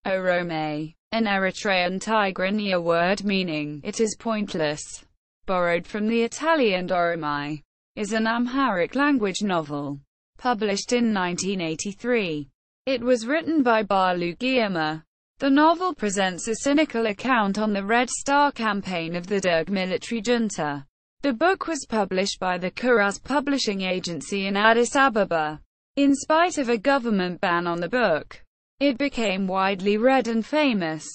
Oromay, an Eritrean Tigrinya word meaning, it is pointless, borrowed from the Italian Oromai, is an Amharic-language novel, published in 1983. It was written by Baalu Girma. The novel presents a cynical account on the Red Star campaign of the Derg military junta. The book was published by the Kuraz Publishing Agency in Addis Ababa. In spite of a government ban on the book, it became widely read and famous.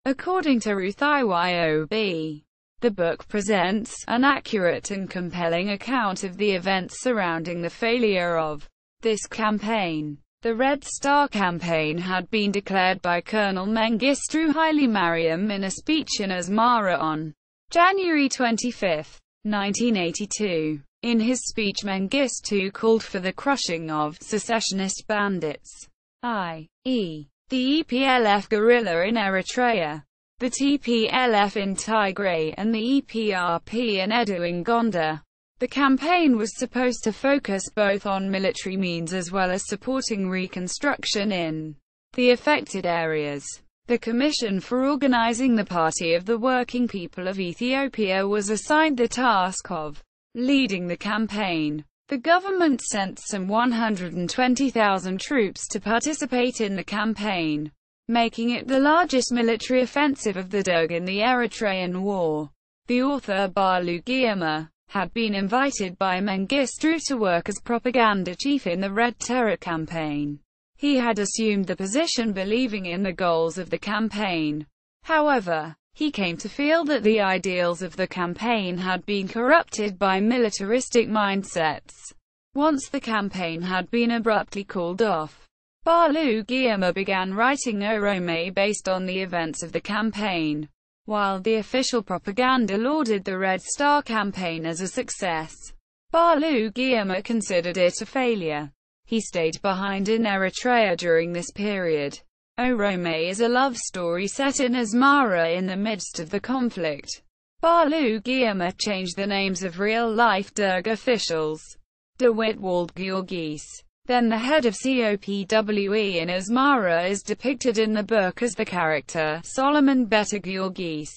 According to Ruth Iyob, the book presents an accurate and compelling account of the events surrounding the failure of this campaign. The Red Star campaign had been declared by Colonel Mengistu Haile Mariam in a speech in Asmara on January 25, 1982. In his speech, Mengistu called for the crushing of secessionist bandits, i.e., the EPLF guerrilla in Eritrea, the TPLF in Tigray, and the EPRP and EDU in Gondar. The campaign was supposed to focus both on military means as well as supporting reconstruction in the affected areas. The Commission for Organizing the Party of the Working People of Ethiopia was assigned the task of leading the campaign. The government sent some 120,000 troops to participate in the campaign, making it the largest military offensive of the Derg in the Eritrean War. The author Baalu Girma had been invited by Mengistu to work as propaganda chief in the Red Terror campaign. He had assumed the position believing in the goals of the campaign. However, he came to feel that the ideals of the campaign had been corrupted by militaristic mindsets. Once the campaign had been abruptly called off, Baalu Girma began writing Oromay based on the events of the campaign. While the official propaganda lauded the Red Star campaign as a success, Baalu Girma considered it a failure. He stayed behind in Eritrea during this period. Oromay is a love story set in Asmara in the midst of the conflict. Baalu Girma changed the names of real-life Derg officials. DeWitt Wald Giorgis, then the head of COPWE in Asmara, is depicted in the book as the character Solomon Beta Giorgis.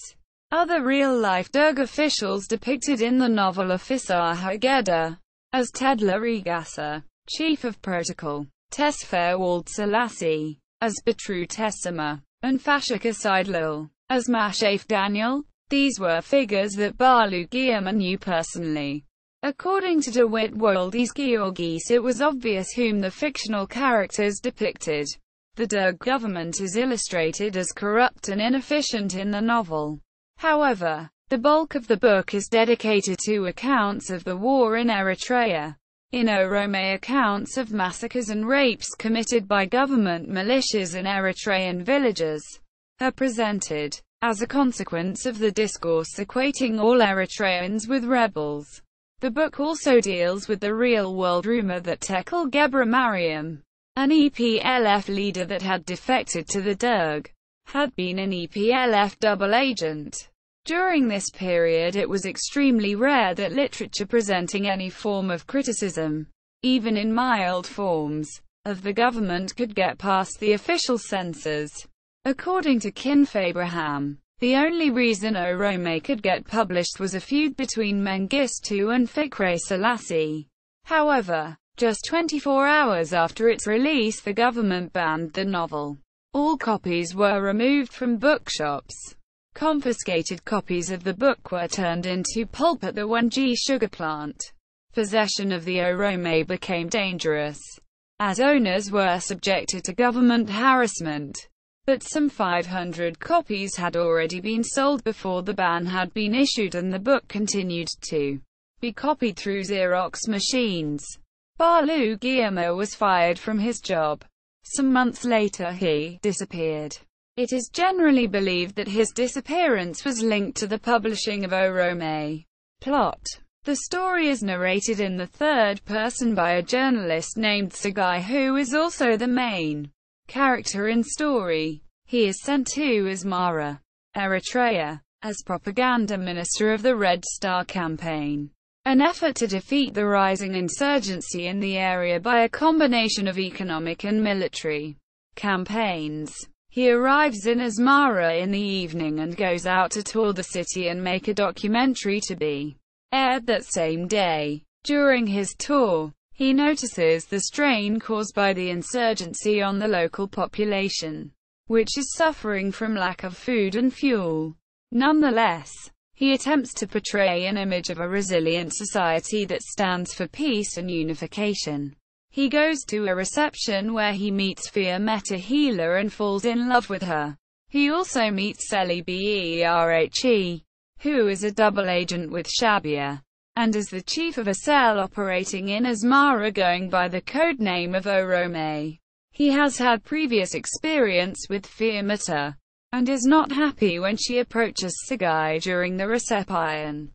Other real-life Derg officials depicted in the novel are Fisar Hageda as Tedla Regasa, Chief of Protocol, Tesfaye Wald Selassie as Betru Tessima, and Fashika Seidlil as Mashaf Daniel. These were figures that Baalu Girma knew personally. According to DeWitt Waldis Giorgis, it was obvious whom the fictional characters depicted. The Derg government is illustrated as corrupt and inefficient in the novel. However, the bulk of the book is dedicated to accounts of the war in Eritrea. In Oromay, accounts of massacres and rapes committed by government militias in Eritrean villages are presented. As a consequence of the discourse equating all Eritreans with rebels, the book also deals with the real-world rumor that Colonel Mengistu Haile Mariam, an EPLF leader that had defected to the Derg, had been an EPLF double agent. During this period, it was extremely rare that literature presenting any form of criticism, even in mild forms, of the government could get past the official censors. According to Kinf Abraham, the only reason Oromay could get published was a feud between Mengistu and Fikre Selassie. However, just 24 hours after its release, the government banned the novel. All copies were removed from bookshops. Confiscated copies of the book were turned into pulp at the Wengi sugar plant. Possession of the Oromay became dangerous, as owners were subjected to government harassment. But some 500 copies had already been sold before the ban had been issued, and the book continued to be copied through Xerox machines. Baalu Girma was fired from his job. Some months later he disappeared. It is generally believed that his disappearance was linked to the publishing of Oromay. Plot: the story is narrated in the third person by a journalist named Sagai, who is also the main character in story. He is sent to Asmara, Eritrea, as propaganda minister of the Red Star campaign, an effort to defeat the rising insurgency in the area by a combination of economic and military campaigns. He arrives in Asmara in the evening and goes out to tour the city and make a documentary to be aired that same day. During his tour, he notices the strain caused by the insurgency on the local population, which is suffering from lack of food and fuel. Nonetheless, he attempts to portray an image of a resilient society that stands for peace and unification. He goes to a reception where he meets Fiametta Hila and falls in love with her. He also meets Seli Berhe, who is a double agent with Shabia, and is the chief of a cell operating in Asmara going by the code name of Oromay. He has had previous experience with Fiametta, and is not happy when she approaches Sagai during the reception.